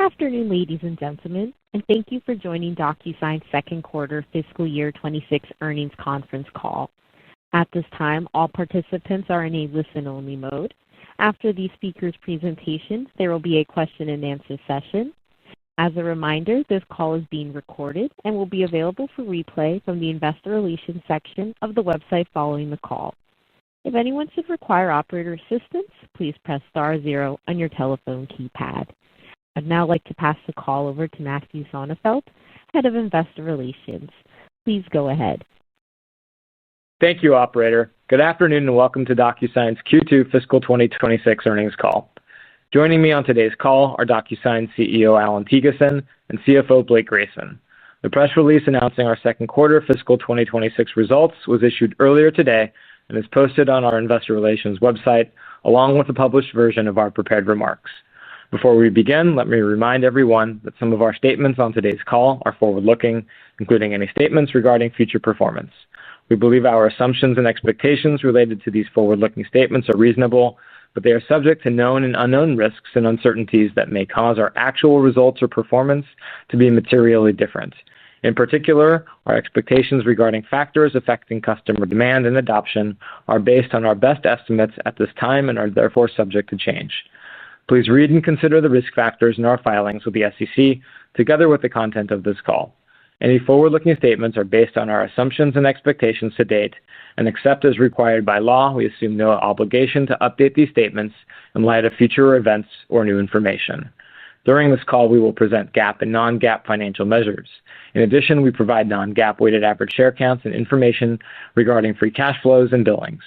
afternoon, ladies and gentlemen, and thank you for joining DocuSign's second quarter fiscal year 26 earnings conference call. At this time, all participants are in a listen-only mode. After the speaker's presentations, there will be a question-and-answer session. As a reminder, this call is being recorded and will be available for replay from the Investor Relations section of the website following the call. If anyone should require operator assistance, please press *0 on your telephone keypad. I'd now like to pass the call over to Matthew Sonnefeld, Head of Investor Relations. Please go ahead. Thank you, Operator. Good afternoon and welcome to DocuSign's Q2 Fiscal 2026 earnings call. Joining me on today's call are DocuSign CEO Allan Thygesen and CFO Blake Grayson. The press release announcing our second quarter fiscal 2026 results was issued earlier today and is posted on our Investor Relations website, along with a published version of our prepared remarks. Before we begin, let me remind everyone that some of our statements on today's call are forward-looking, including any statements regarding future performance. We believe our assumptions and expectations related to these forward-looking statements are reasonable, but they are subject to known and unknown risks and uncertainties that may cause our actual results or performance to be materially different. In particular, our expectations regarding factors affecting customer demand and adoption are based on our best estimates at this time and are therefore subject to change. Please read and consider the risk factors in our filings with the SEC, together with the content of this call. Any forward-looking statements are based on our assumptions and expectations to date, and except as required by law, we assume no obligation to update these statements in light of future events or new information. During this call, we will present GAAP and non-GAAP financial measures. In addition, we provide non-GAAP weighted average share counts and information regarding free cash flows and billings.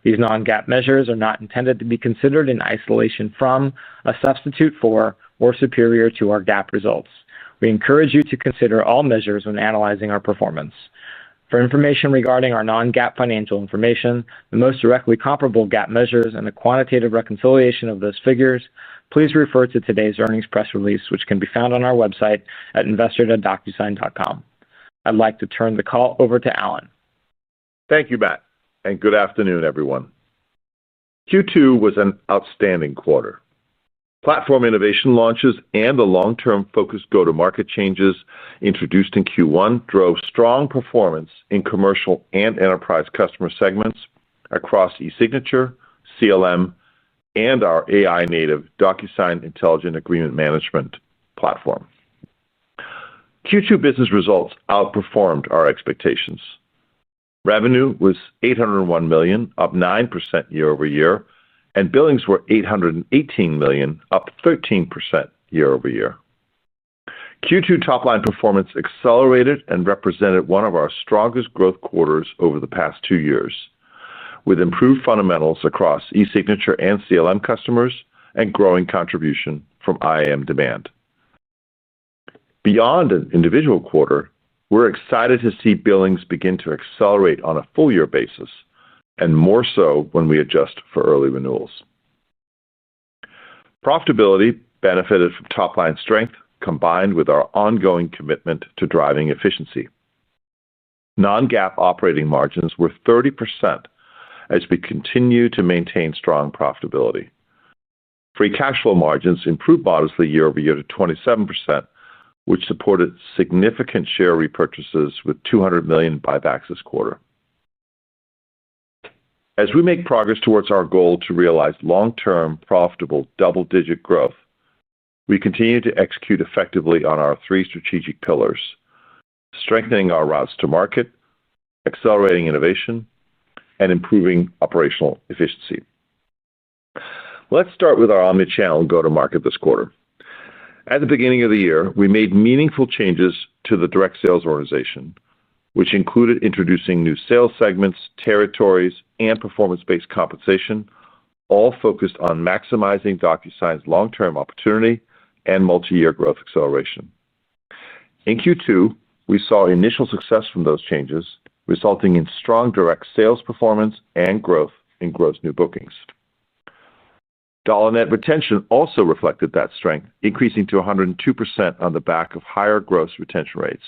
These non-GAAP measures are not intended to be considered in isolation from, a substitute for, or superior to our GAAP results. We encourage you to consider all measures when analyzing our performance. For information regarding our non-GAAP financial information, the most directly comparable GAAP measures, and the quantitative reconciliation of those figures, please refer to today's earnings press release, which can be found on our website at investor.docusign.com. I'd like to turn the call over to Allan. Thank you, Matt, and good afternoon, everyone. Q2 was an outstanding quarter. Platform innovation launches and the long-term focused go-to-market changes introduced in Q1 drove strong performance in commercial and enterprise customer segments across eSignature, CLM, and our AI-native DocuSign Intelligent Agreement Management platform. Q2 business results outperformed our expectations. Revenue was $801 million, up 9% year-over-year, and billings were $818 million, up 13% year-over-year. Q2 top-line performance accelerated and represented one of our strongest growth quarters over the past 2 years, with improved fundamentals across eSignature and CLM customers and growing contribution from IAM demand. Beyond an individual quarter, we're excited to see billings begin to accelerate on a full-year basis, and more so when we adjust for early renewals. Profitability benefited from top-line strength combined with our ongoing commitment to driving efficiency. Non-GAAP operating margins were 30% as we continue to maintain strong profitability. Free cash flow margins improved modestly year-over-year to 27%, which supported significant share repurchases with $200 million buybacks this quarter. As we make progress towards our goal to realize long-term profitable double-digit growth, we continue to execute effectively on our 3 strategic pillars: strengthening our routes to market, accelerating innovation, and improving operational efficiency. Let's start with our omnichannel go-to-market this quarter. At the beginning of the year, we made meaningful changes to the direct sales organization, which included introducing new sales segments, territories, and performance-based compensation, all focused on maximizing DocuSign's long-term opportunity and multi-year growth acceleration. In Q2, we saw initial success from those changes, resulting in strong direct sales performance and growth in gross new bookings. Dollar net retention also reflected that strength, increasing to 102% on the back of higher gross retention rates.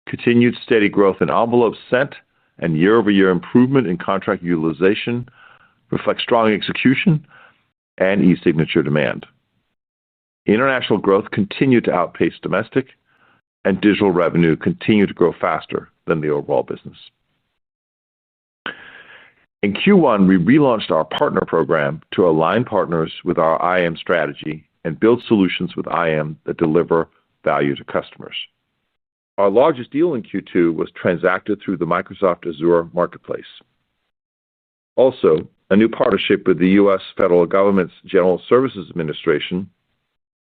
Continued steady growth in envelopes sent and year-over-year improvement in contract utilization reflect strong execution and eSignature demand. International growth continued to outpace domestic, and digital revenue continued to grow faster than the overall business. In Q1, we relaunched our partner program to align partners with our IAM strategy and build solutions with IAM that deliver value to customers. Our largest deal in Q2 was transacted through the Microsoft Azure Marketplace. Also, a new partnership with the U.S. Federal Government's General Services Administration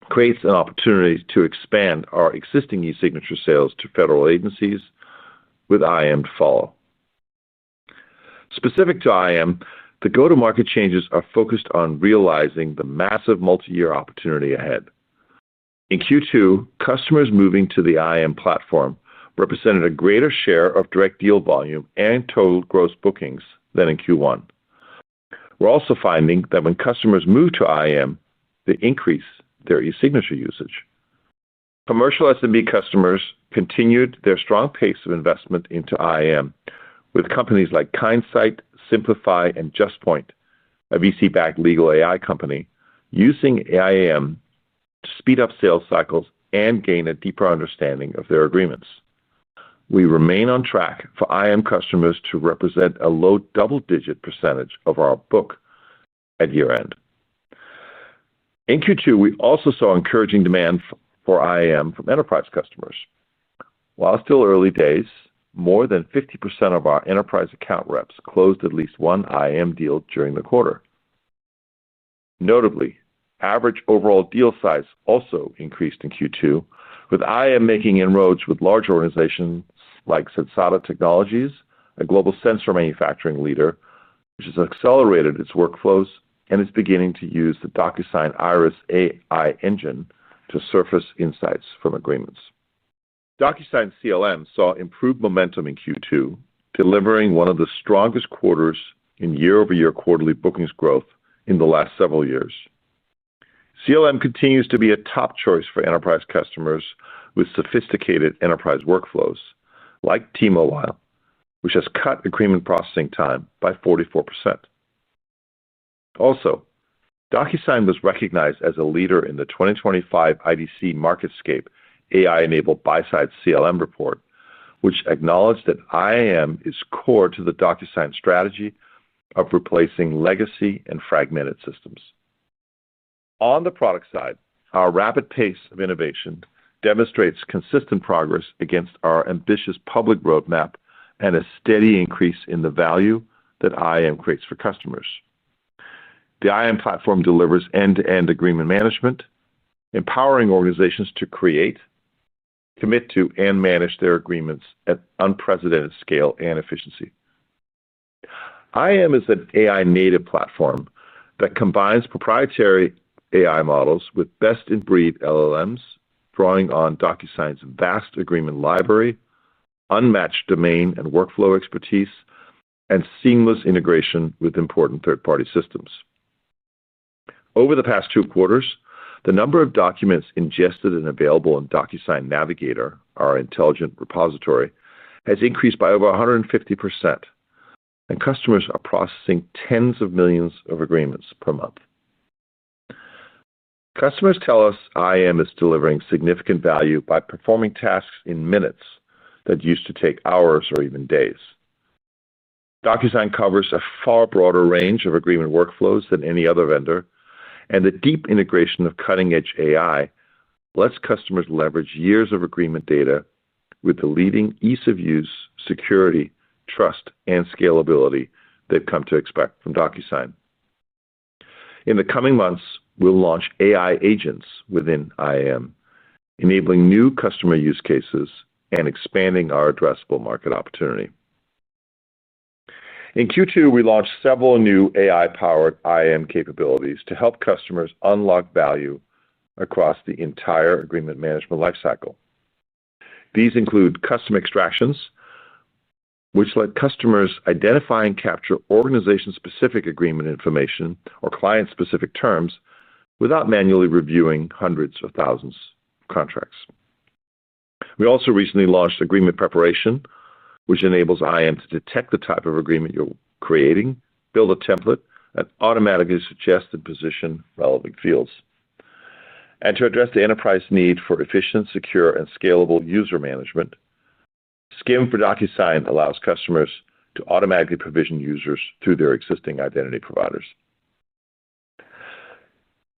creates an opportunity to expand our existing e-signature sales to federal agencies, with IAM to follow. Specific to IAM, the go-to-market changes are focused on realizing the massive multi-year opportunity ahead. In Q2, customers moving to the IAM platform represented a greater share of direct deal volume and total gross bookings than in Q1. We're also finding that when customers move to IAM, they increase their e-signature usage. Commercial SMB customers continued their strong pace of investment into IAM, with companies like Kindsight, Simplify, and JustPoint, a VC-backed legal AI company, using IAM to speed up sales cycles and gain a deeper understanding of their agreements. We remain on track for IAM customers to represent a low double-digit percentage of our book at year-end. In Q2, we also saw encouraging demand for IAM from enterprise customers. While still early days, more than 50% of our enterprise account reps closed at least one IAM deal during the quarter. Notably, average overall deal size also increased in Q2, with IAM making inroads with large organizations like Sensata Technologies, a global sensor manufacturing leader, which has accelerated its workflows and is beginning to use the DocuSign Iris AI engine to surface insights from agreements. DocuSign CLM saw improved momentum in Q2, delivering one of the strongest quarters in year-over-year quarterly bookings growth in the last several years. CLM continues to be a top choice for enterprise customers with sophisticated enterprise workflows, like T-Mobile, which has cut agreement processing time by 44%. Also, DocuSign was recognized as a leader in the 2025 IDC MarketScape AI-enabled buy-side CLM report, which acknowledged that IAM is core to the DocuSign strategy of replacing legacy and fragmented systems. On the product side, our rapid pace of innovation demonstrates consistent progress against our ambitious public roadmap and a steady increase in the value that IAM creates for customers. The IAM platform delivers end-to-end agreement management, empowering organizations to create, commit to, and manage their agreements at unprecedented scale and efficiency. IAM is an AI-native platform that combines proprietary AI models with best-in-breed LLMs, drawing on DocuSign's vast agreement library, unmatched domain and workflow expertise, and seamless integration with important third-party systems. Over the past 2 quarters, the number of documents ingested and available in DocuSign Navigator, our intelligent repository, has increased by over 150%, and customers are processing tens of millions of agreements per month. Customers tell us IAM is delivering significant value by performing tasks in minutes that used to take hours or even days. DocuSign covers a far broader range of agreement workflows than any other vendor, and the deep integration of cutting-edge AI lets customers leverage years of agreement data with the leading ease of use, security, trust, and scalability they've come to expect from DocuSign. In the coming months, we'll launch AI agents within IAM, enabling new customer use cases and expanding our addressable market opportunity. In Q2, we launched several new AI-powered IAM capabilities to help customers unlock value across the entire agreement management lifecycle. These include custom extractions, which let customers identify and capture organization-specific agreement information or client-specific terms without manually reviewing hundreds of thousands of contracts. We also recently launched agreement preparation, which enables IAM to detect the type of agreement you're creating, build a template, and automatically suggest and position relevant fields. And to address the enterprise need for efficient, secure, and scalable user management, SCIM for DocuSign allows customers to automatically provision users through their existing identity providers.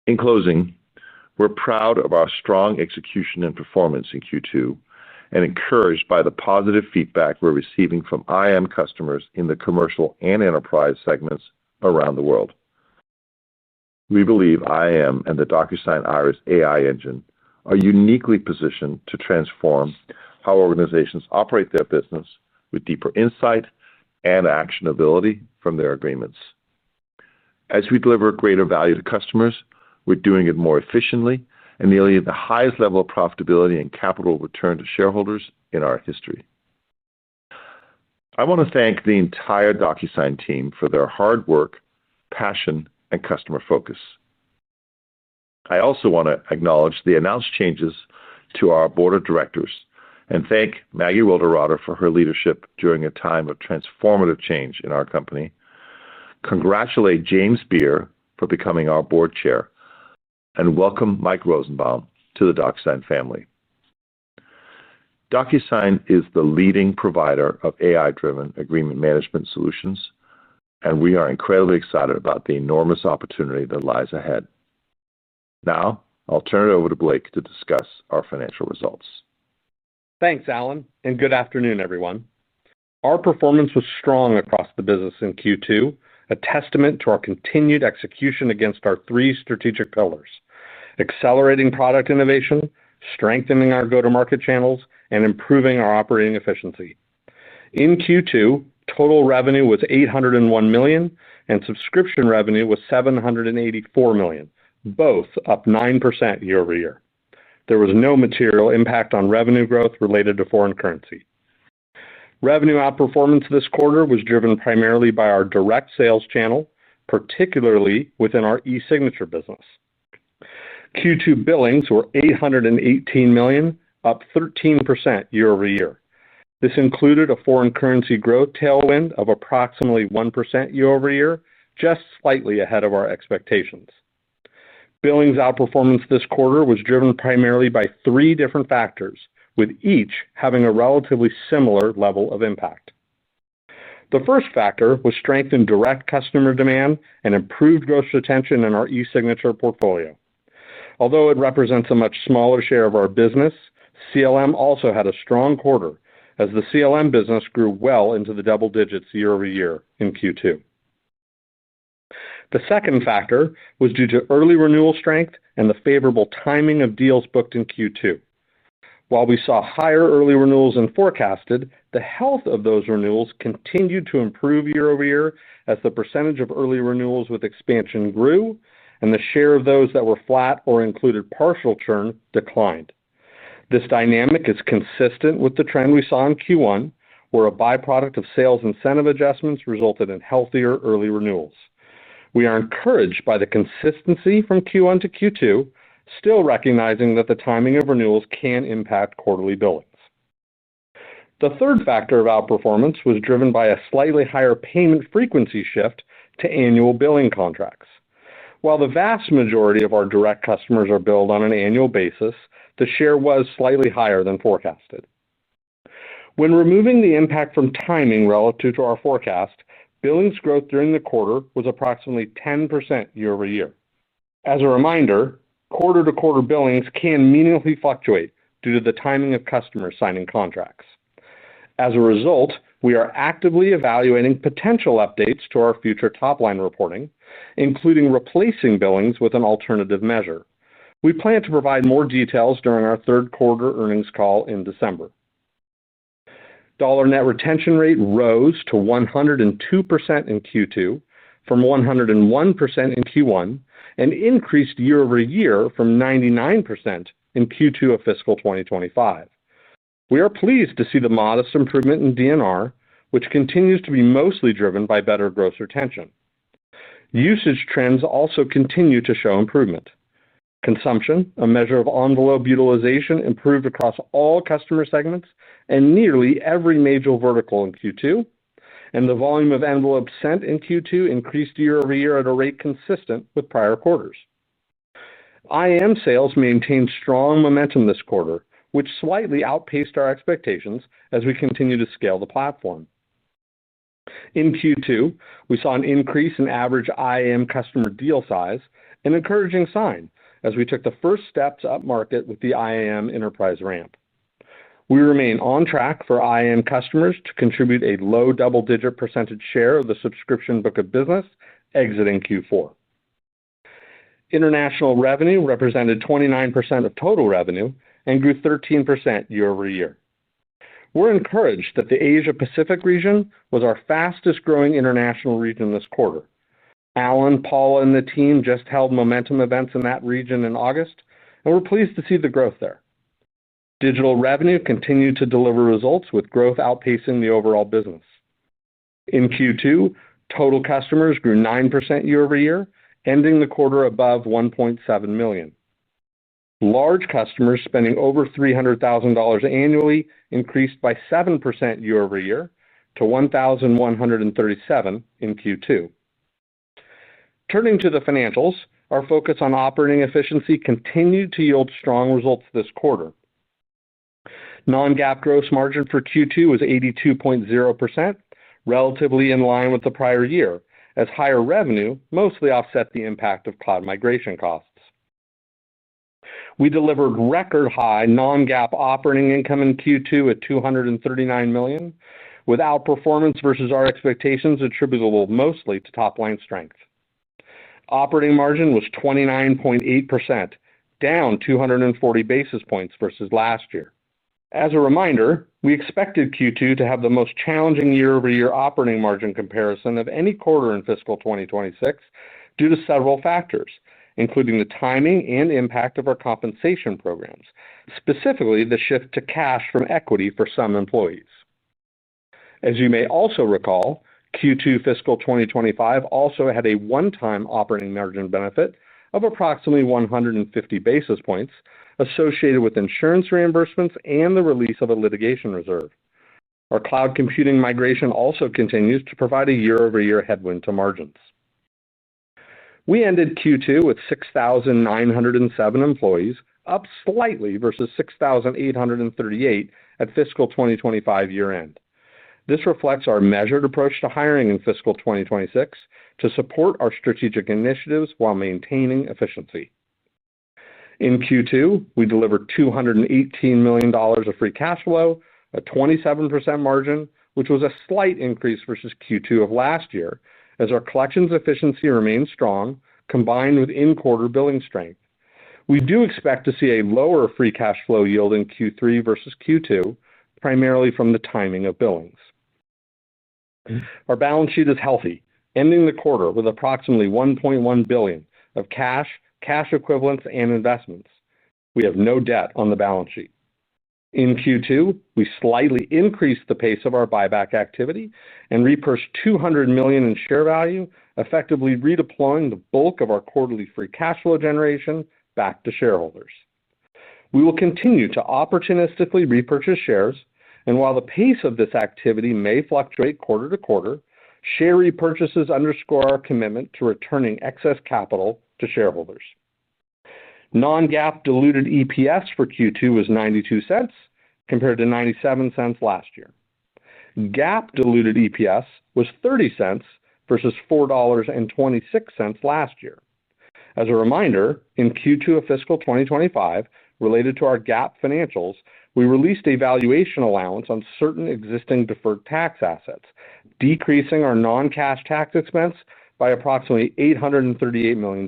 In closing, we're proud of our strong execution and performance in Q2 and encouraged by the positive feedback we're receiving from IAM customers in the commercial and enterprise segments around the world. We believe IAM and the DocuSign Iris AI engine are uniquely positioned to transform how organizations operate their business with deeper insight and actionability from their agreements. As we deliver greater value to customers, we're doing it more efficiently and nearly at the highest level of profitability and capital return to shareholders in our history. I want to thank the entire DocuSign team for their hard work, passion, and customer focus. I also want to acknowledge the announced changes to our board of directors and thank Maggie Wilderrotter for her leadership during a time of transformative change in our company. Congratulate James Beer for becoming our board chair, and welcome Mike Rosenbaum to the DocuSign family. DocuSign is the leading provider of AI-driven agreement management solutions, and we are incredibly excited about the enormous opportunity that lies ahead. Now, I'll turn it over to Blake to discuss our financial results. Thanks, Alan, and good afternoon, everyone. Our performance was strong across the business in Q2, a testament to our continued execution against our three strategic pillars: accelerating product innovation, strengthening our go-to-market channels, and improving our operating efficiency. In Q2, total revenue was $801 million, and subscription revenue was $784 million, both up 9% year over year. There was no material impact on revenue growth related to foreign currency. Revenue outperformance this quarter was driven primarily by our direct sales channel, particularly within our e-signature business. Q2 billings were $818 million, up 13% year over year. This included a foreign currency growth tailwind of approximately 1% year over year, just slightly ahead of our expectations. Billings outperformance this quarter was driven primarily by three different factors, with each having a relatively similar level of impact. The first factor was strength in direct customer demand and improved gross retention in our e-signature portfolio. Although it represents a much smaller share of our business, CLM also had a strong quarter, as the CLM business grew well into the double digits year over year in Q2. The second factor was due to early renewal strength and the favorable timing of deals booked in Q2. While we saw higher early renewals than forecasted, the health of those renewals continued to improve year over year as the percentage of early renewals with expansion grew and the share of those that were flat or included partial churn declined. This dynamic is consistent with the trend we saw in Q1, where a byproduct of sales incentive adjustments resulted in healthier early renewals. We are encouraged by the consistency from Q1 to Q2, still recognizing that the timing of renewals can impact quarterly billings. The third factor of outperformance was driven by a slightly higher payment frequency shift to annual billing contracts. While the vast majority of our direct customers are billed on an annual basis, the share was slightly higher than forecasted. When removing the impact from timing relative to our forecast, billings growth during the quarter was approximately 10% year over year. As a reminder, quarter-to-quarter billings can meaningfully fluctuate due to the timing of customers signing contracts. As a result, we are actively evaluating potential updates to our future top-line reporting, including replacing billings with an alternative measure. We plan to provide more details during our third quarter earnings call in December. Dollar net retention rate rose to 102% in Q2 from 101% in Q1 and increased year over year from 99% in Q2 of fiscal 2025. We are pleased to see the modest improvement in DNR, which continues to be mostly driven by better gross retention. Usage trends also continue to show improvement. Consumption, a measure of envelope utilization, improved across all customer segments and nearly every major vertical in Q2, and the volume of envelopes sent in Q2 increased year over year at a rate consistent with prior quarters. IAM sales maintained strong momentum this quarter, which slightly outpaced our expectations as we continue to scale the platform. In Q2, we saw an increase in average IAM customer deal size, an encouraging sign as we took the first steps up market with the IAM enterprise ramp. We remain on track for IAM customers to contribute a low double-digit percentage share of the subscription book of business exiting Q4. International revenue represented 29% of total revenue and grew 13% year-over-year. We're encouraged that the Asia-Pacific region was our fastest-growing international region this quarter. Alan, Paula, and the team just held momentum events in that region in August, and we're pleased to see the growth there. Digital revenue continued to deliver results with growth outpacing the overall business. In Q2, total customers grew 9% year-over-year, ending the quarter above 1.7 million. Large customers spending over $300,000 annually increased by 7% year-over-year to 1,137 in Q2. Turning to the financials, our focus on operating efficiency continued to yield strong results this quarter. Non-GAAP gross margin for Q2 was 82.0%, relatively in line with the prior year, as higher revenue mostly offset the impact of cloud migration costs. We delivered record-high non-GAAP operating income in Q2 at $239 million, with outperformance versus our expectations attributable mostly to top-line strength. Operating margin was 29.8%, down 240 basis points versus last year. As a reminder, we expected Q2 to have the most challenging year-over-year operating margin comparison of any quarter in fiscal 2026 due to several factors, including the timing and impact of our compensation programs, specifically the shift to cash from equity for some employees. As you may also recall, Q2 fiscal 2025 also had a one-time operating margin benefit of approximately 150 basis points associated with insurance reimbursements and the release of a litigation reserve. Our cloud computing migration also continues to provide a year-over-year headwind to margins. We ended Q2 with 6,907 employees, up slightly versus 6,838 at fiscal 2025 year-end. This reflects our measured approach to hiring in fiscal 2026 to support our strategic initiatives while maintaining efficiency. In Q2, we delivered $218 million of free cash flow, a 27% margin, which was a slight increase versus Q2 of last year, as our collections efficiency remained strong, combined with in-quarter billing strength. We do expect to see a lower free cash flow yield in Q3 versus Q2, primarily from the timing of billings. Our balance sheet is healthy, ending the quarter with approximately $1.1 billion of cash, cash equivalents, and investments. We have no debt on the balance sheet. In Q2, we slightly increased the pace of our buyback activity and repurchased $200 million in share value, effectively redeploying the bulk of our quarterly free cash flow generation back to shareholders. We will continue to opportunistically repurchase shares, and while the pace of this activity may fluctuate quarter to quarter, share repurchases underscore our commitment to returning excess capital to shareholders. Non-GAAP diluted EPS for Q2 was 92 cents, compared to 97 cents last year. GAAP diluted EPS was 30 cents versus $4.26 last year. As a reminder, in Q2 of fiscal 2025, related to our GAAP financials, we released a valuation allowance on certain existing deferred tax assets, decreasing our non-cash tax expense by approximately $838 million.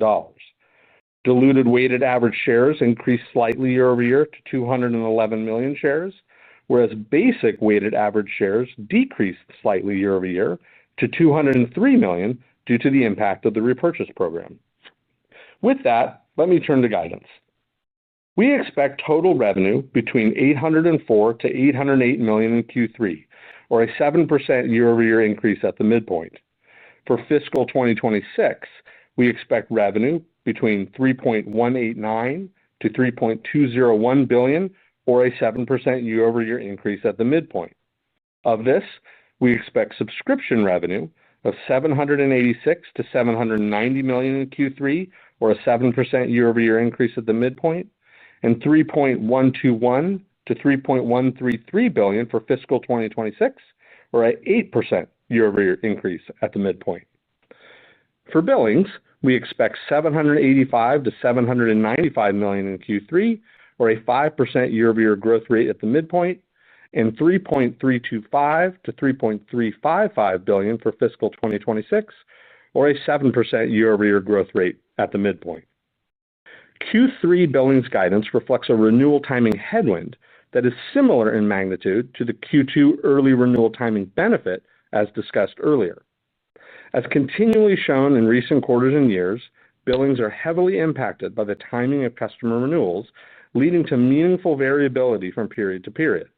Diluted weighted average shares increased slightly year-over-year to 211 million shares, whereas basic weighted average shares decreased slightly year-over-year to 203 million due to the impact of the repurchase program. With that, let me turn to guidance. We expect total revenue between $804 to $808 million in Q3, or a 7% year-over-year increase at the midpoint. For fiscal 2026, we expect revenue between $3.189 to $3.201 billion, or a 7% year-over-year increase at the midpoint. Of this, we expect subscription revenue of $786 to $790 million in Q3, or a 7% year-over-year increase at the midpoint, and $3.121 to $3.133 billion for fiscal 2026, or an 8% year-over-year increase at the midpoint. For billings, we expect $785 to $795 million in Q3, or a 5% year-over-year growth rate at the midpoint, and $3.325 to $3.355 billion for fiscal 2026, or a 7% year-over-year growth rate at the midpoint. Q3 billings guidance reflects a renewal timing headwind that is similar in magnitude to the Q2 early renewal timing benefit as discussed earlier. As continually shown in recent quarters and years, billings are heavily impacted by the timing of customer renewals, leading to meaningful variability from period to period.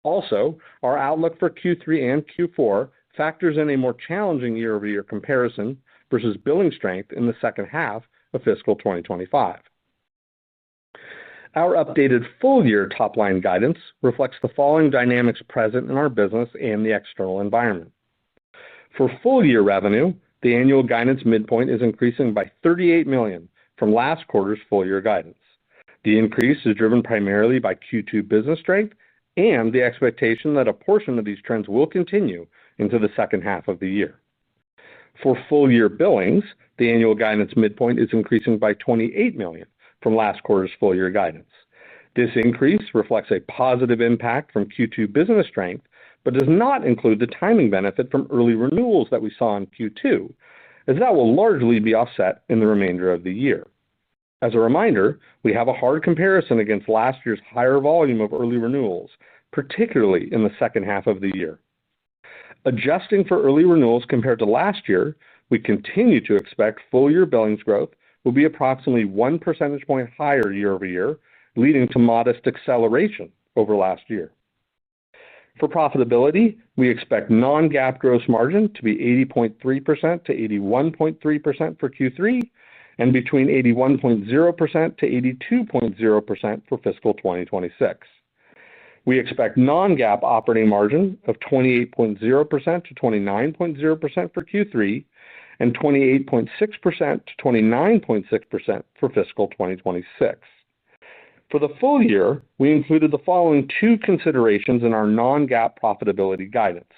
Also, our outlook for Q3 and Q4 factors in a more challenging year-over-year comparison versus billing strength in the second half of fiscal 2025. Our updated full-year top-line guidance reflects the following dynamics present in our business and the external environment. For full-year revenue, the annual guidance midpoint is increasing by $38 million from last quarter's full-year guidance. The increase is driven primarily by Q2 business strength and the expectation that a portion of these trends will continue into the second half of the year. For full-year billings, the annual guidance midpoint is increasing by $28 million from last quarter's full-year guidance. This increase reflects a positive impact from Q2 business strength, but does not include the timing benefit from early renewals that we saw in Q2, as that will largely be offset in the remainder of the year. As a reminder, we have a hard comparison against last year's higher volume of early renewals, particularly in the second half of the year. Adjusting for early renewals compared to last year, we continue to expect full-year billings growth will be approximately 1 percentage point higher year-over-year, leading to modest acceleration over last year. For profitability, we expect non-GAAP gross margin to be 80.3% to 81.3% for Q3, and between 81.0% to 82.0% for fiscal 2026. We expect non-GAAP operating margin of 28.0% to 29.0% for Q3, and 28.6% to 29.6% for fiscal 2026. For the full year, we included the following two considerations in our non-GAAP profitability guidance.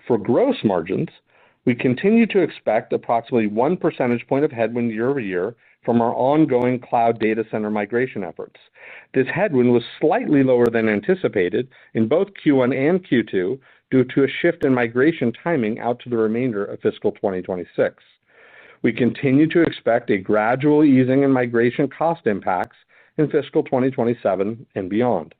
For gross margins, we continue to expect approximately 1 percentage point of headwind year-over-year from our ongoing cloud data center migration efforts. This headwind was slightly lower than anticipated in both Q1 and Q2 due to a shift in migration timing out to the remainder of fiscal 2026. We continue to expect a gradual easing in migration cost impacts in fiscal 2027 and beyond.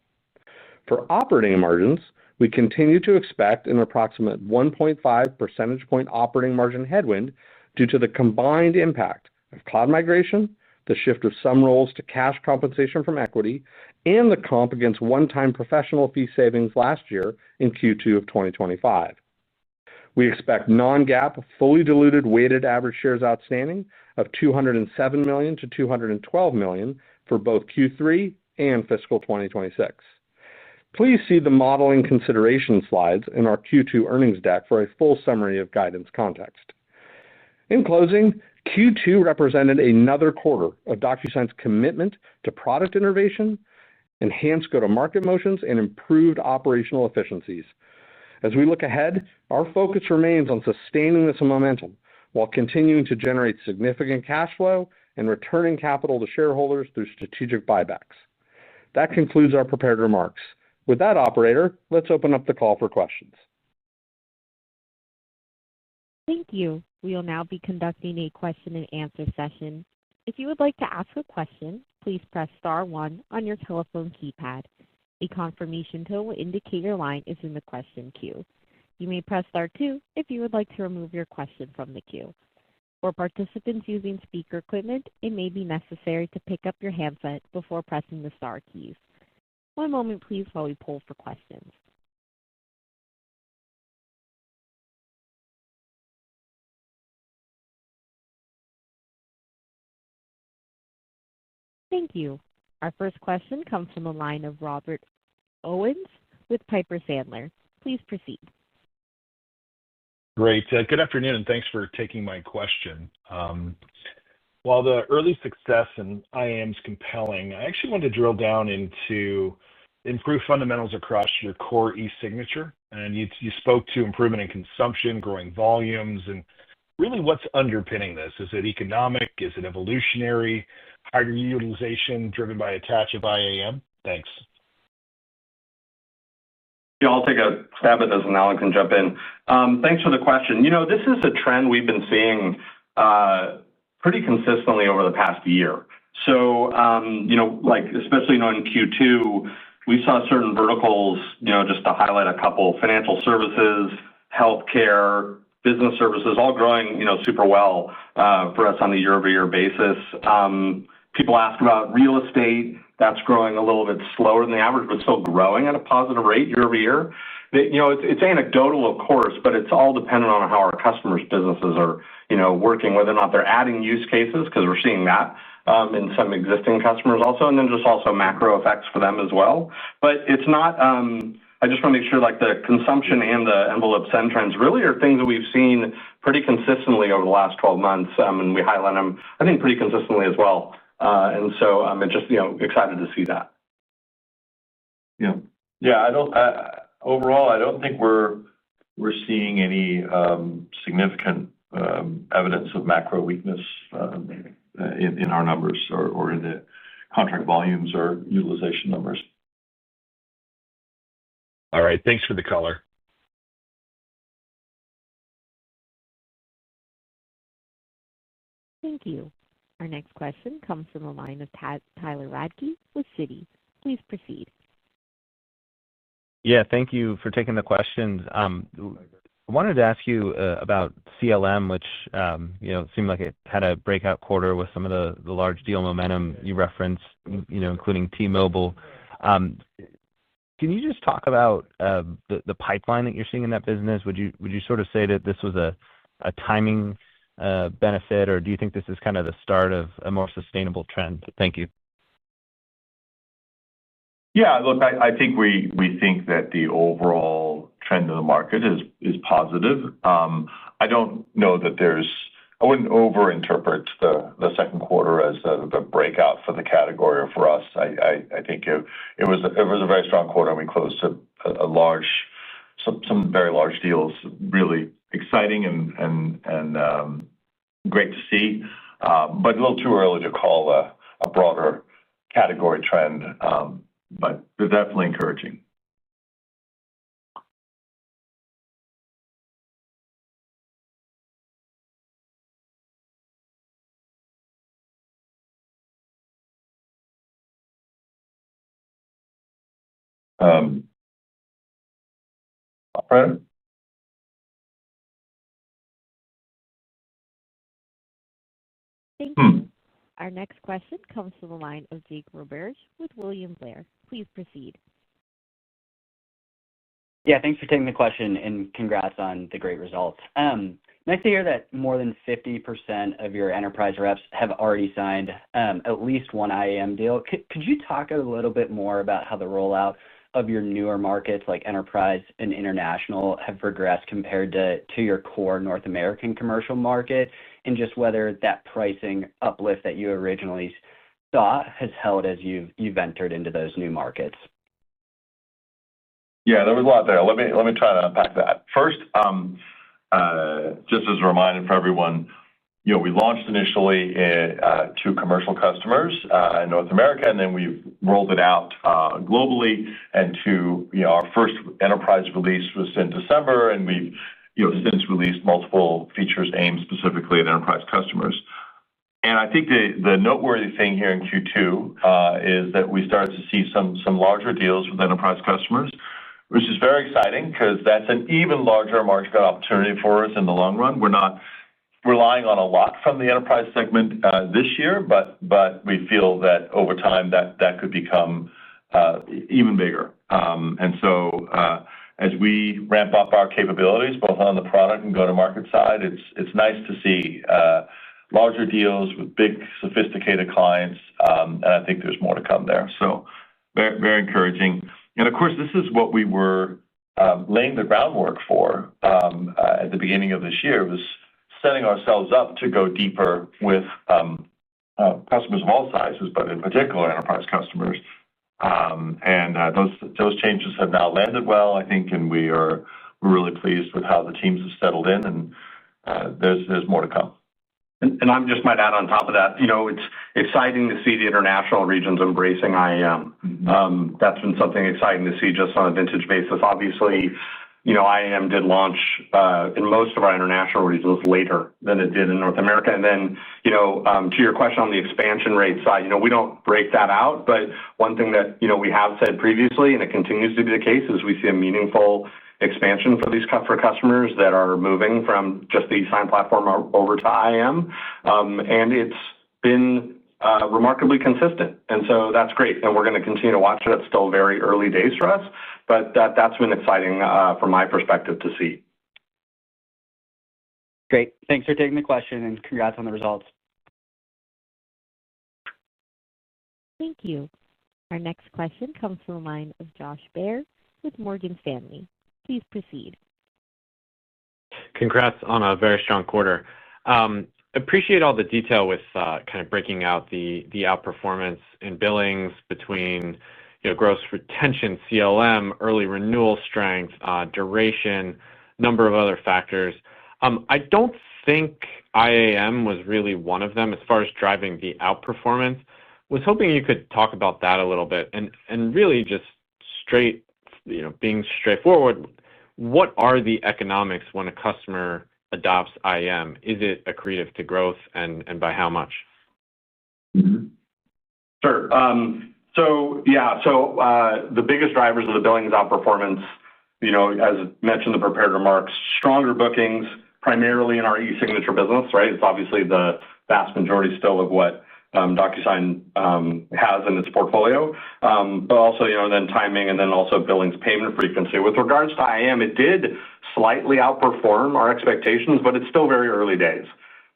For operating margins, we continue to expect an approximate 1.5 percentage point operating margin headwind due to the combined impact of cloud migration, the shift of some roles to cash compensation from equity, and the comp against one-time professional fee savings last year in Q2 of 2025. We expect non-GAAP fully diluted weighted average shares outstanding of 207 million to 212 million for both Q3 and fiscal 2026. Please see the modeling consideration slides in our Q2 earnings deck for a full summary of guidance context. In closing, Q2 represented another quarter of DocuSign's commitment to product innovation, enhanced go-to-market motions, and improved operational efficiencies. As we look ahead, our focus remains on sustaining this momentum while continuing to generate significant cash flow and returning capital to shareholders through strategic buybacks. That concludes our prepared remarks. With that, operator, let's open up the call for questions. Thank you. We will now be conducting a question and answer session. If you would like to ask a question, please press star 1 on your telephone keypad. A confirmation tone will indicate your line is in the question queue. You may press star 2 if you would like to remove your question from the queue. For participants using speaker equipment, it may be necessary to pick up your handset before pressing the star keys. One moment, please, while we poll for questions. Thank you. Our first question comes from the line of Robert Owens with Piper Sandler. Please proceed. Great. Good afternoon, and thanks for taking my question. While the early success in IAM is compelling, I actually want to drill down into improved fundamentals across your core e-signature. And you spoke to improvement in consumption, growing volumes, and really what's underpinning this? Is it economic? Is it evolutionary? Higher utilization driven by attach of IAM? Thanks. Yeah, I'll take a stab at this and Alan can jump in. Thanks for the question. This is a trend we've been seeing pretty consistently over the past year. So, especially in Q2, we saw certain verticals, just to highlight a couple, financial services, healthcare, business services, all growing, super well for us on a year-over-year basis. People ask about real estate. That's growing a little bit slower than the average, but still growing at a positive rate year-over-year. It's anecdotal, of course, but it's all dependent on how our customers' businesses are, working, whether or not they're adding use cases, because we're seeing that in some existing customers also, and then just also macro effects for them as well. But it's not, I just want to make sure the consumption and the envelope send trends really are things that we've seen pretty consistently over the last 12 months, and we highlight them, I think, pretty consistently as well. And so I'm just, excited to see that. Yeah. Overall, I don't think we're seeing any significant evidence of macro weakness in our numbers or in the contract volumes or utilization numbers. All right. Thanks for the color. Thank you. Our next question comes from the line of Tyler Radke with Citi. Please proceed. Yeah, thank you for taking the questions. I wanted to ask you about CLM, which seemed like it had a breakout quarter with some of the large deal momentum you referenced, including T-Mobile. Can you just talk about the pipeline that you're seeing in that business? Would you sort of say that this was a timing benefit, or do you think this is kind of the start of a more sustainable trend? Thank you. Yeah, look, I think we think that the overall trend of the market is positive. I don't know that I wouldn't overinterpret the second quarter as the breakout for the category or for us. I think it was a very strong quarter, and we closed some very large deals, really exciting and great to see, but a little too early to call a broader category trend, but they're definitely encouraging. Operator? Thank you. Our next question comes from the line of Jake Roberge with William Blair. Please proceed. Yeah, thanks for taking the question, and congrats on the great results. Nice to hear that more than 50% of your enterprise reps have already signed at least one IAM deal. Could you talk a little bit more about how the rollout of your newer markets like enterprise and international have progressed compared to your core North American commercial market, and just whether that pricing uplift that you originally thought has held as you've entered into those new markets? Yeah, there was a lot there. Let me try to unpack that. First, just as a reminder for everyone, we launched initially to commercial customers in North America, and then we've rolled it out globally. And our first enterprise release was in December, and we've since released multiple features aimed specifically at enterprise customers. And I think the noteworthy thing here in Q2 is that we started to see some larger deals with enterprise customers, which is very exciting because that's an even larger market opportunity for us in the long run. We're not relying on a lot from the enterprise segment this year, but we feel that over time that could become even bigger. And so as we ramp up our capabilities, both on the product and go-to-market side, it's nice to see larger deals with big, sophisticated clients, and I think there's more to come there. So very, very encouraging. And of course, this is what we were laying the groundwork for at the beginning of this year, was setting ourselves up to go deeper with customers of all sizes, but in particular enterprise customers. Those changes have now landed well, I think, and we're really pleased with how the teams have settled in, and there's more to come. And I just might add on top of that, it's exciting to see the international regions embracing IAM. That's been something exciting to see just on a vintage basis. Obviously, IAM did launch in most of our international regions later than it did in North America. And then, to your question on the expansion rate side, we don't break that out, but one thing that, we have said previously, and it continues to be the case, is we see a meaningful expansion for customers that are moving from just the eSign platform over to IAM. And it's been remarkably consistent. And so that's great. And we're going to continue to watch it. It's still very early days for us, but that's been exciting from my perspective to see. Great. Thanks for taking the question and congrats on the results. Thank you. Our next question comes from the line of Josh Baer with Morgan Stanley. Please proceed. Congrats on a very strong quarter. Appreciate all the detail with kind of breaking out the outperformance in billings between gross retention, CLM, early renewal strength, duration, number of other factors. I don't think IAM was really one of them as far as driving the outperformance. Was hoping you could talk about that a little bit and really just being straightforward. What are the economics when a customer adopts IAM? Is it accretive to growth and by how much? Sure. The biggest drivers of the billings outperformance, as mentioned in the prepared remarks, stronger bookings, primarily in our e-signature business, right? It's obviously the vast majority still of what DocuSign has in its portfolio, but also, then timing and then also billings payment frequency. With regards to IAM, it did slightly outperform our expectations, but it's still very early days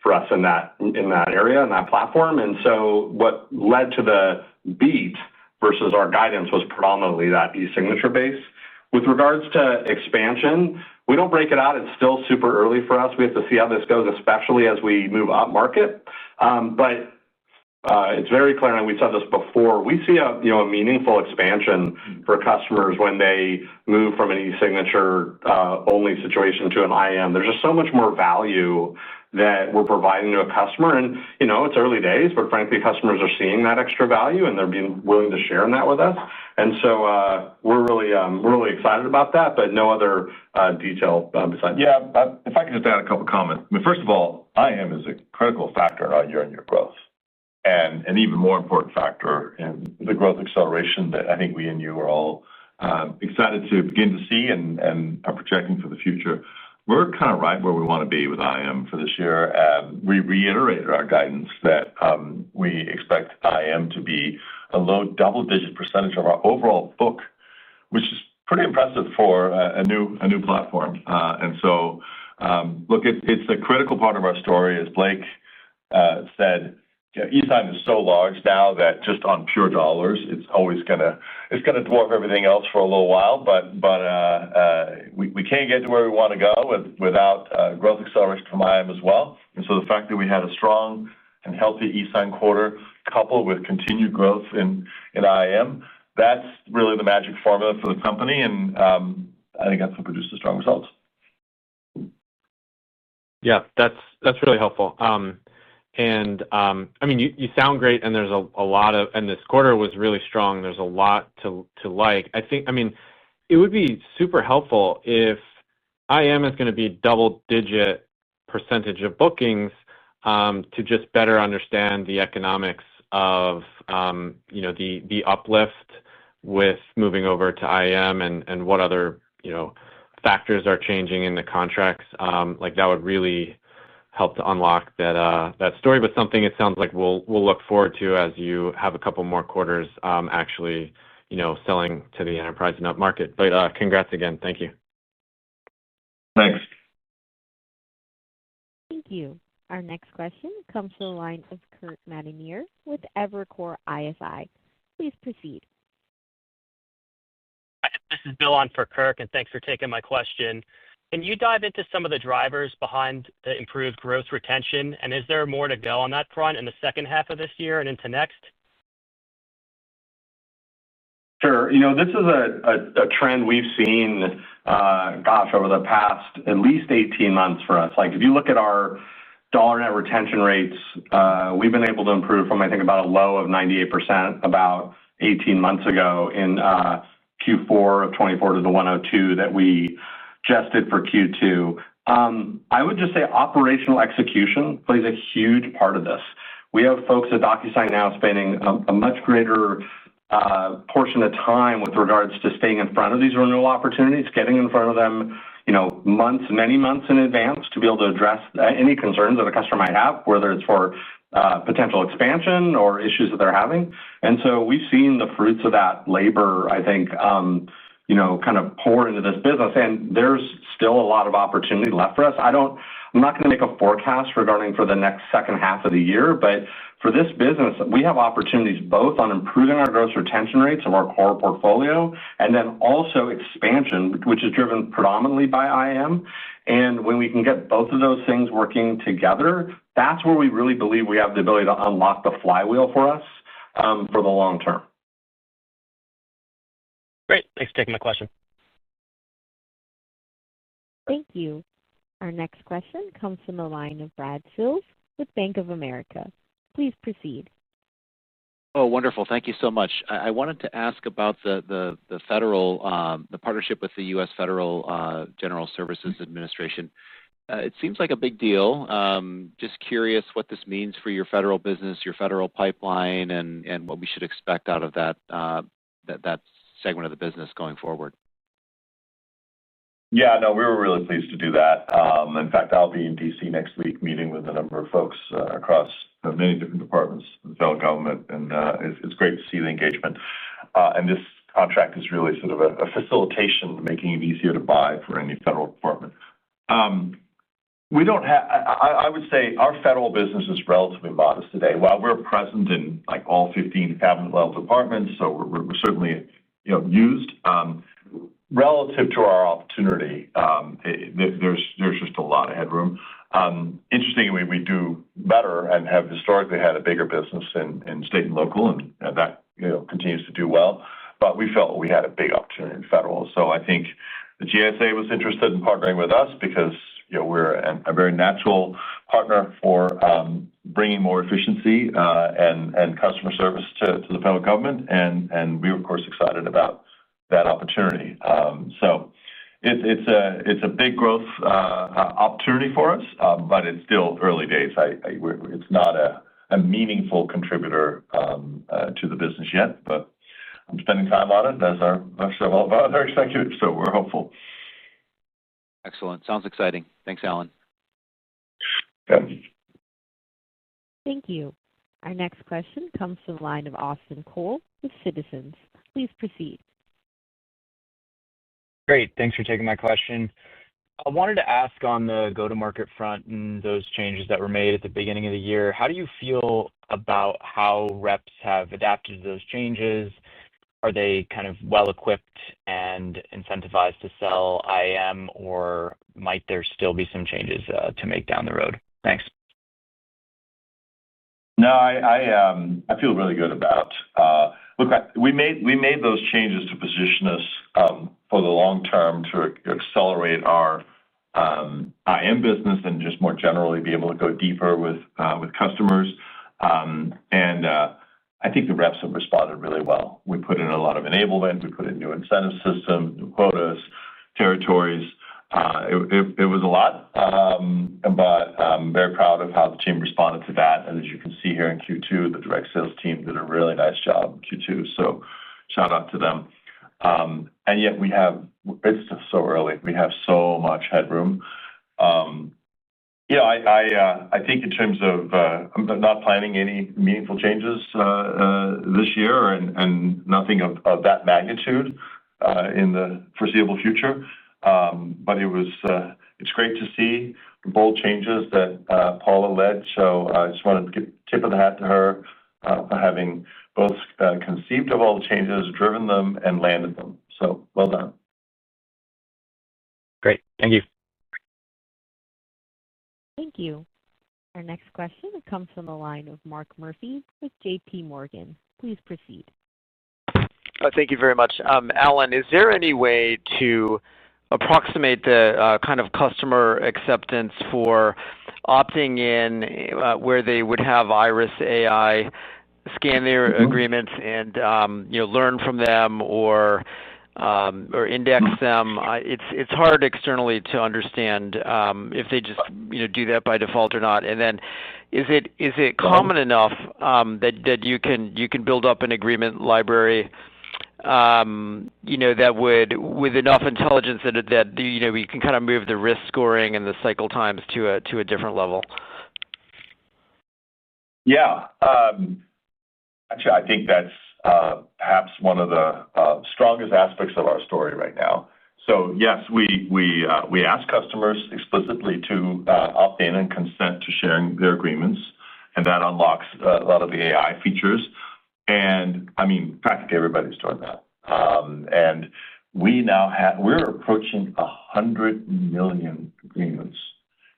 for us in that area, in that platform. And so what led to the beat versus our guidance was predominantly that e-signature base. With regards to expansion, we don't break it out. It's still super early for us. We have to see how this goes, especially as we move up market. But it's very clear, and we said this before, we see a meaningful expansion for customers when they move from an e-signature only situation to an IAM. There's just so much more value that we're providing to a customer. And, it's early days, but frankly, customers are seeing that extra value and they're being willing to share in that with us. And so we're really excited about that, but no other detail besides. Yeah, if I could just add a couple comments. I mean, first of all, IAM is a critical factor in our year-on-year growth. And an even more important factor in the growth acceleration that I think we and you are all excited to begin to see and are projecting for the future. We're kind of right where we want to be with IAM for this year. We reiterated our guidance that we expect IAM to be a low double-digit percentage of our overall book, which is pretty impressive for a new platform. And so, look, it's a critical part of our story, as Blake said. eSign is so large now that just on pure dollars, it's gonna dwarf everything else for a little while. But we can't get to where we want to go without growth acceleration from IAM as well. And so the fact that we had a strong and healthy eSign quarter coupled with continued growth in IAM, that's really the magic formula for the company. And I think that's what produced the strong results. Yeah, that's really helpful. I mean, you sound great, and there's a lot of, and this quarter was really strong. There's a lot to like. I mean, it would be super helpful if IAM is going to be double-digit percentage of bookings to just better understand the economics of, the uplift with moving over to IAM and what other, factors are changing in the contracts. Like that would really help to unlock that story, but something it sounds like we'll look forward to as you have a couple more quarters actually, selling to the enterprise and up market. But congrats again. Thank you. Thanks. Thank you. Our next question comes from the line of Kirk Materne with Evercore ISI. Please proceed. This is Bill on for Kirk, and thanks for taking my question. Can you dive into some of the drivers behind the improved gross retention, and is there more to go on that front in the second half of this year and into next? Sure. This is a trend we've seen, over the past at least 18 months for us. Like, if you look at our dollar net retention rates, we've been able to improve from, I think, about a low of 98% about 18 months ago in Q4 of 24 to the 102 that we just did for Q2. I would just say operational execution plays a huge part of this. We have folks at DocuSign now spending a much greater portion of time with regards to staying in front of these renewal opportunities, getting in front of them, many months in advance to be able to address any concerns that a customer might have, whether it's for potential expansion or issues that they're having. And so we've seen the fruits of that labor, I think, kind of pour into this business. And there's still a lot of opportunity left for us. I'm not going to make a forecast regarding for the next second half of the year, but for this business, we have opportunities both on improving our gross retention rates of our core portfolio and then also expansion, which is driven predominantly by IAM. And when we can get both of those things working together, that's where we really believe we have the ability to unlock the flywheel for us for the long term. Great. Thanks for taking my question. Thank you. Our next question comes from the line of Brad Sills with Bank of America. Please proceed. Oh, wonderful. Thank you so much. I wanted to ask about the federal, the partnership with the U.S. Federal General Services Administration. It seems like a big deal. Just curious what this means for your federal business, your federal pipeline, and what we should expect out of that segment of the business going forward. Yeah, no, we were really pleased to do that. In fact, I'll be in D.C. next week meeting with a number of folks across many different departments of the federal government, and it's great to see the engagement. And this contract is really sort of a facilitation, making it easier to buy for any federal department. We don't have, I would say our federal business is relatively modest today. While we're present in like all 15 cabinet level departments, so we're certainly used. Relative to our opportunity, there's just a lot of headroom. Interestingly, we do better and have historically had a bigger business in state and local, and that continues to do well. But we felt we had a big opportunity in federal. So I think the GSA was interested in partnering with us because we're a very natural partner for bringing more efficiency and customer service to the federal government, and we were of course excited about that opportunity. So it's a big growth opportunity for us, but it's still early days. It's not a meaningful contributor to the business yet, but I'm spending time on it as are several of our other executives, so we're hopeful. Excellent. Sounds exciting. Thanks, Alan. Yeah. Thank you. Our next question comes from the line of Austin Cole with Citizens. Please proceed. Great. Thanks for taking my question. I wanted to ask on the go-to-market front and those changes that were made at the beginning of the year, how do you feel about how reps have adapted to those changes? Are they kind of well-equipped and incentivized to sell IAM, or might there still be some changes to make down the road? Thanks. No, I feel really good about. Look, we made those changes to position us for the long term to accelerate our IAM business and just more generally be able to go deeper with customers. And I think the reps have responded really well. We put in a lot of enablement. We put in new incentive systems, new quotas, territories. It was a lot, but I'm very proud of how the team responded to that. And as you can see here in Q2, the direct sales team did a really nice job in Q2. So shout out to them. And yet it's just so early. We have so much headroom. I think in terms of, I'm not planning any meaningful changes this year and nothing of that magnitude in the foreseeable future. But it's great to see the bold changes that Paula led. So I just wanted to give a tip of the hat to her for having both conceived of all the changes, driven them, and landed them. So well done. Great. Thank you. Thank you. Our next question comes from the line of Mark Murphy with JP Morgan. Please proceed. Thank you very much. Alan, is there any way to approximate the kind of customer acceptance for opting in where they would have Iris AI scan their agreements and learn from them or index them? It's hard externally to understand if they just do that by default or not. And then, is it common enough that you can build up an agreement library that would, with enough intelligence that we can kind of move the risk scoring and the cycle times to a different level? Yeah. Actually, I think that's perhaps one of the strongest aspects of our story right now. So yes, we ask customers explicitly to opt in and consent to sharing their agreements, and that unlocks a lot of the AI features. And I mean, practically everybody's doing that. And we're approaching 100 million agreements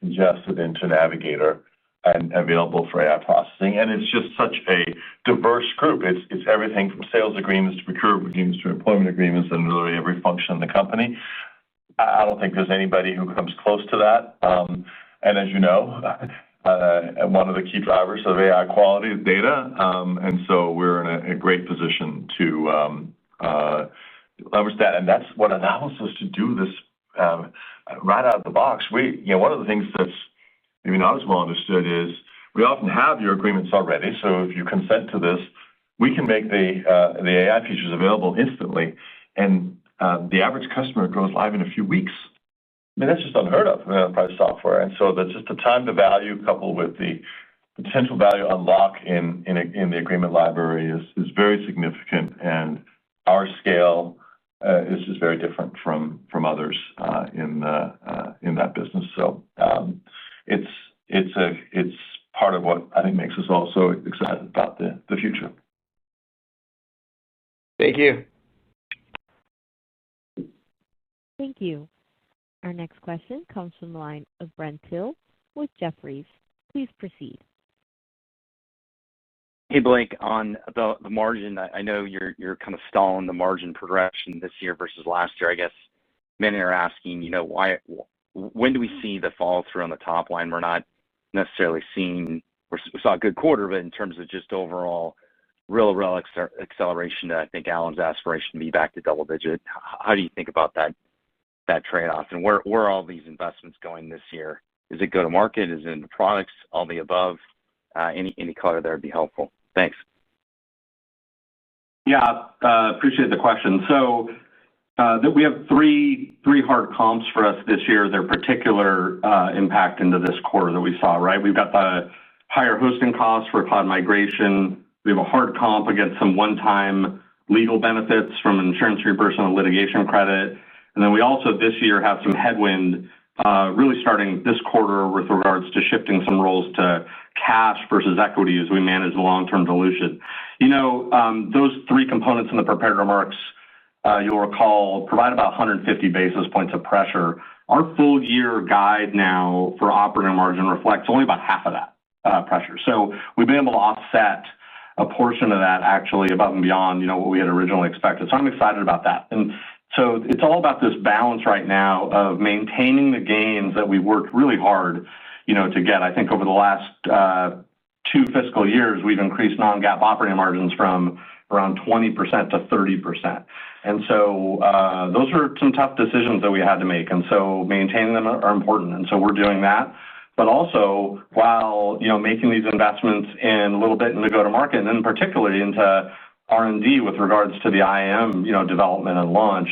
ingested into Navigator and available for AI processing. And it's just such a diverse group. It's everything from sales agreements to procurement agreements to employment agreements and really every function in the company. I don't think there's anybody who comes close to that. And as you know, one of the key drivers of AI quality is data. And so we're in a great position to leverage that. And that's what allows us to do this right out of the box. One of the things that's maybe not as well understood is we often have your agreements already. So if you consent to this, we can make the AI features available instantly. And the average customer goes live in a few weeks. I mean, that's just unheard of in enterprise software. And so that's just the time to value coupled with the potential value unlock in the agreement library is very significant. And our scale is just very different from others in that business. So it's part of what I think makes us all so excited about the future. Thank you. Thank you. Our next question comes from the line of Brent Thill with Jefferies. Please proceed. Hey, Blake, on about the margin, I know you're kind of stalling the margin progression this year versus last year. I guess many are asking, when do we see the follow through on the top line? We're not necessarily seeing, we saw a good quarter, but in terms of just overall real acceleration, I think Alan's aspiration to be back to double digit. How do you think about that trade-off, and where are all these investments going this year? Is it go to market? Is it into products? All the above? Any color there would be helpful. Thanks. Yeah, appreciate the question. So we have three hard comps for us this year. They're particular impact into this quarter that we saw, right? We've got the higher hosting costs for cloud migration. We have a hard comp against some one-time legal benefits from insurance reimbursement and litigation credit. And then we also this year have some headwind really starting this quarter with regards to shifting some roles to cash versus equity as we manage the long-term dilution. Those three components in the prepared remarks, you'll recall, provide about 150 basis points of pressure. Our full year guide now for operating margin reflects only about half of that pressure. So we've been able to offset a portion of that actually above and beyond what we had originally expected. So I'm excited about that. And so it's all about this balance right now of maintaining the gains that we worked really hard, to get. I think over the last 2 fiscal years, we've increased non-GAAP operating margins from around 20% to 30%. And so those are some tough decisions that we had to make. And so maintaining them are important. And so we're doing that. But also, while making these investments in a little bit in the go-to-market, and then particularly into R&D with regards to the IAM, development and launch.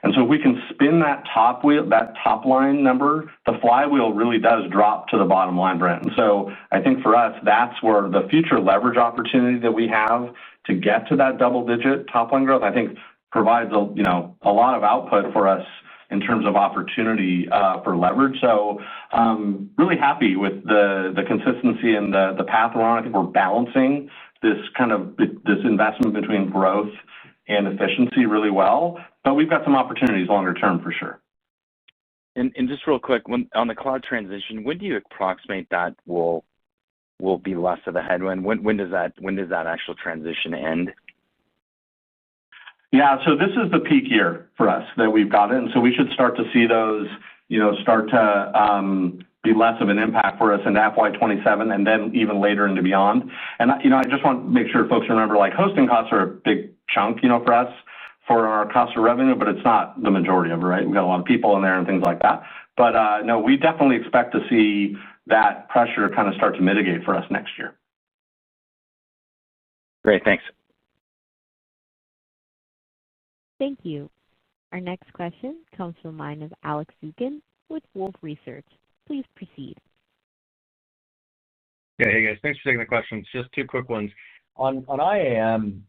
And so if we can spin that top line number, the flywheel really does drop to the bottom line, Brent. And so I think for us, that's where the future leverage opportunity that we have to get to that double-digit top line growth, I think provides a lot of output for us in terms of opportunity for leverage. So really happy with the consistency and the path we're on. I think we're balancing this investment between growth and efficiency really well, but we've got some opportunities longer term for sure. And just real quick, on the cloud transition, when do you approximate that will be less of a headwind? When does that actual transition end? Yeah, so this is the peak year for us that we've got in. So we should start to see those, start to be less of an impact for us in FY27 and then even later into beyond. And, I just want to make sure folks remember, hosting costs are a big chunk, for us for our cost of revenue, but it's not the majority of it, right? We've got a lot of people in there and things like that. But no, we definitely expect to see that pressure kind of start to mitigate for us next year. Great, thanks. Thank you. Our next question comes from the line of Alex Zukin with Wolfe Research. Please proceed. Yeah, hey guys, thanks for taking the questions. Just two quick ones. On IAM,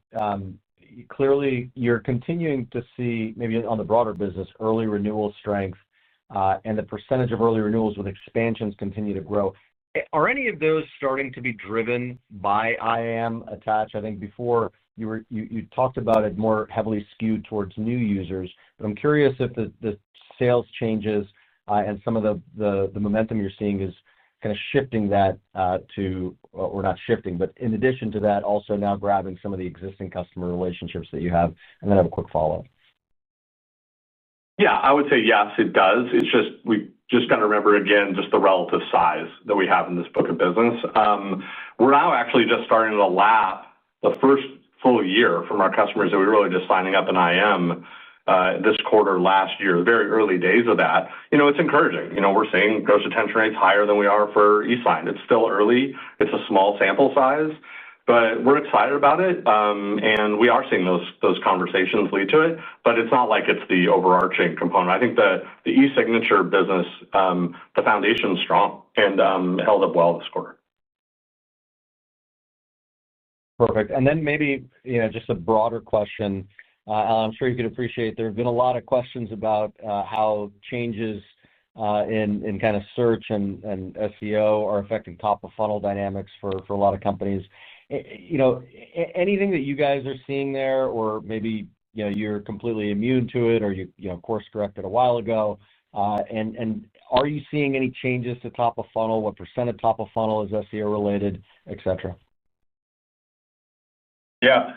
clearly you're continuing to see, maybe on the broader business, early renewal strength, and the percentage of early renewals with expansions continue to grow. Are any of those starting to be driven by IAM attach? I think before you talked about it more heavily skewed towards new users, but I'm curious if the sales changes and some of the momentum you're seeing is kind of shifting that or not shifting, but in addition to that, also now grabbing some of the existing customer relationships that you have, and then I have a quick follow-up. Yeah, I would say yes, it does. It's just, we just got to remember again, just the relative size that we have in this book of business. We're now actually just starting to lap the first full year from our customers that we were really just signing up in IAM this quarter last year, the very early days of that. It's encouraging. We're seeing gross retention rates higher than we are for eSign. It's still early. It's a small sample size, but we're excited about it, and we are seeing those conversations lead to it, but it's not like it's the overarching component. I think the e-signature business, the foundation's strong and held up well this quarter. Perfect. And then maybe, just a broader question. I'm sure you could appreciate there have been a lot of questions about how changes in kind of search and SEO are affecting top-of-funnel dynamics for a lot of companies. Anything that you guys are seeing there, or maybe you're completely immune to it, or you course-corrected a while ago, and are you seeing any changes to top-of-funnel? What percent of top-of-funnel is SEO-related, et cetera? Yeah,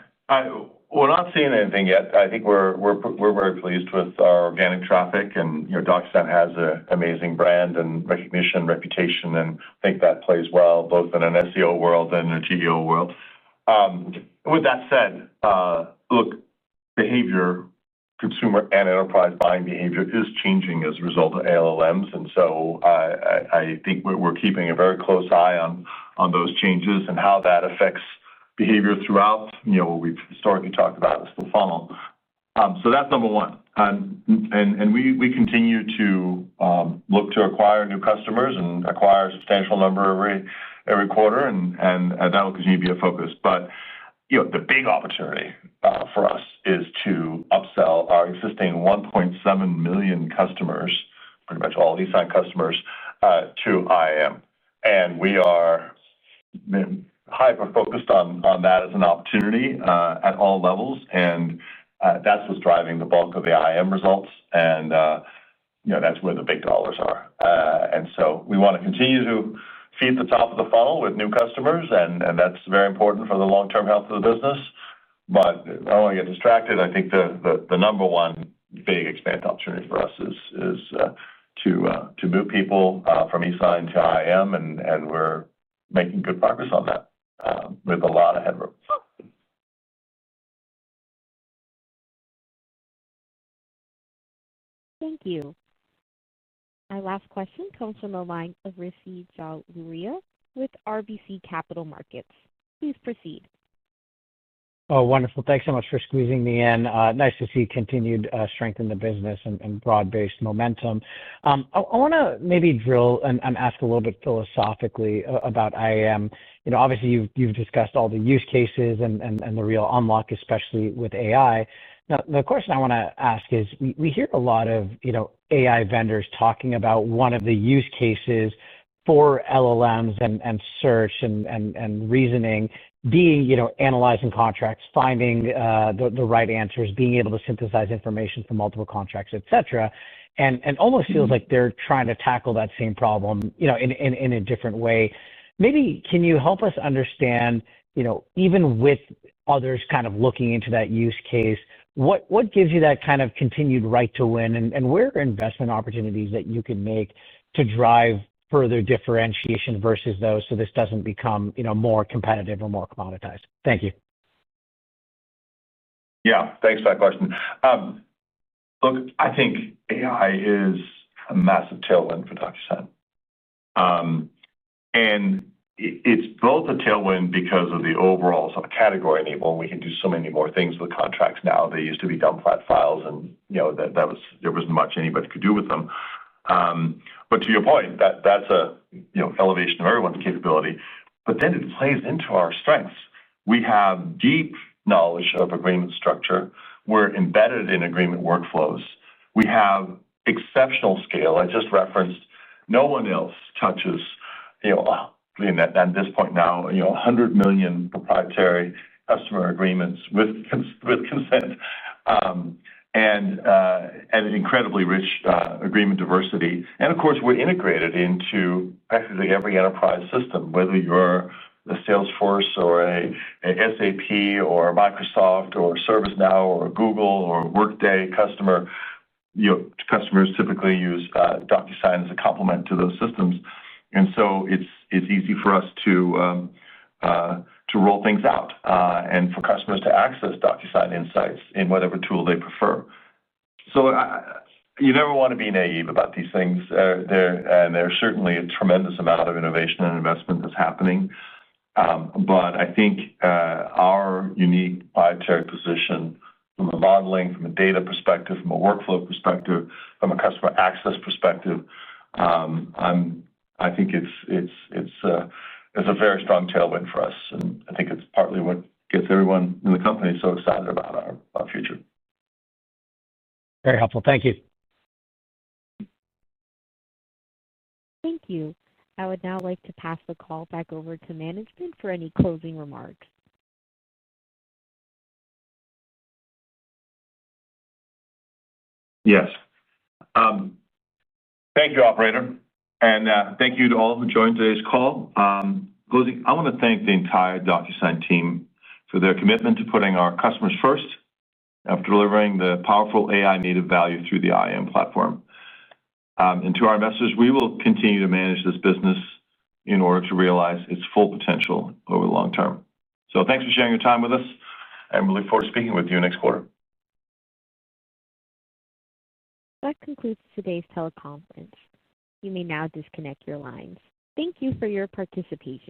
we're not seeing anything yet. I think we're very pleased with our organic traffic, and DocuSign has an amazing brand and recognition, reputation, and I think that plays well both in an SEO world and a GEO world. With that said, look, behavior, consumer and enterprise buying behavior is changing as a result of LLMs, and so I think we're keeping a very close eye on those changes and how that affects behavior throughout, what we've historically talked about is the funnel. So that's number one. And we continue to look to acquire new customers and acquire a substantial number every quarter, and that will continue to be a focus. But the big opportunity for us is to upsell our existing 1.7 million customers, pretty much all eSign customers, to IAM. And we are hyper-focused on that as an opportunity at all levels, and that's what's driving the bulk of the IAM results, and that's where the big dollars are. And so we want to continue to feed the top of the funnel with new customers, and that's very important for the long-term health of the business. But I don't want to get distracted. I think the number one big expand opportunity for us is to move people from eSign to IAM, and we're making good progress on that with a lot of headroom. Thank you. Our last question comes from the line of Rishi Jaluria with RBC Capital Markets. Please proceed. Oh, wonderful. Thanks so much for squeezing me in. Nice to see continued strength in the business and broad-based momentum. I want to maybe drill and ask a little bit philosophically about IAM. Obviously, you've discussed all the use cases and the real unlock, especially with AI. Now, the question I want to ask is, we hear a lot of AI vendors talking about one of the use cases for LLMs and search and reasoning being, analyzing contracts, finding the right answers, being able to synthesize information from multiple contracts, et cetera. And almost feels like they're trying to tackle that same problem, in a different way. Maybe can you help us understand, even with others kind of looking into that use case, what gives you that kind of continued right to win, and where are investment opportunities that you can make to drive further differentiation versus those, so this doesn't become, more competitive or more commoditized? Thank you. Yeah, thanks for that question. Look, I think AI is a massive tailwind for DocuSign. And it's both a tailwind because of the overall sort of category enablement. We can do so many more things with contracts now. They used to be dumb flat files, and there wasn't much anybody could do with them. But to your point, that's a elevation of everyone's capability. But then it plays into our strengths. We have deep knowledge of agreement structure. We're embedded in agreement workflows. We have exceptional scale. I just referenced no one else touches, at this point now, 100 million proprietary customer agreements with consent, and incredibly rich agreement diversity. And of course, we're integrated into practically every enterprise system, whether you're a Salesforce or a SAP or Microsoft or ServiceNow or Google or Workday customer. Customers typically use DocuSign as a complement to those systems, and so it's easy for us to roll things out and for customers to access DocuSign insights in whatever tool they prefer. So you never want to be naive about these things. There's certainly a tremendous amount of innovation and investment that's happening. But I think our unique proprietary position from a modeling, from a data perspective, from a workflow perspective, from a customer access perspective, I think it's a very strong tailwind for us, and I think it's partly what gets everyone in the company so excited about our future. Very helpful. Thank you. Thank you. I would now like to pass the call back over to management for any closing remarks. Yes. Thank you, operator. And thank you to all who joined today's call. Closing, I want to thank the entire DocuSign team for their commitment to putting our customers first after delivering the powerful AI-native value through the IAM platform. And to our investors, we will continue to manage this business in order to realize its full potential over the long term. So thanks for sharing your time with us, and we look forward to speaking with you next quarter. That concludes today's teleconference. You may now disconnect your lines. Thank you for your participation.